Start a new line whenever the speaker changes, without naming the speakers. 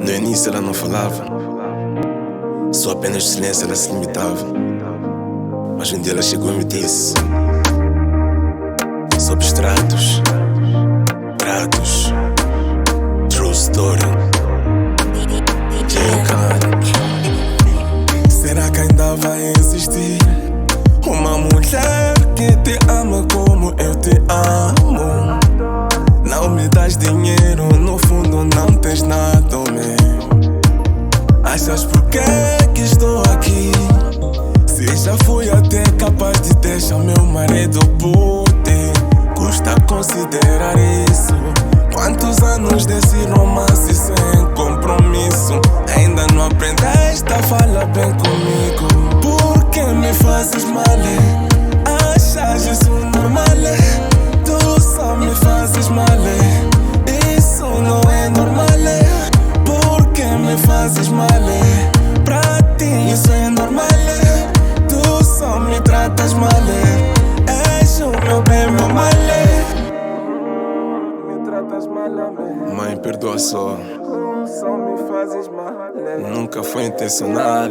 No início ela não falava, só apenas de silêncio ela se limitava. Mas um dia ela chegou e me disse: sob extratos, pratos, true story.
Será que ainda vai existir uma mulher que te ama como eu te amo? Não me das dinheiro, no fundo não tens nada, meu. Achas por que estou aqui? Se já fui até capaz de deixar meu marido por ti. Custa considerar isso. Quantos anos desse romance sem compromisso? Ainda não aprendeste a falar bem comigo. Por que me fazes mal? Achas isso normal? Tu só me fazes mal. Isso não é normal. Por que me fazes mal? Pra ti isso é normal. Tu só me tratas mal. És o meu bem, meu mal. Me tratas mal,
Mãe, perdoa só,
só me fazes mal.
nunca foi intencional.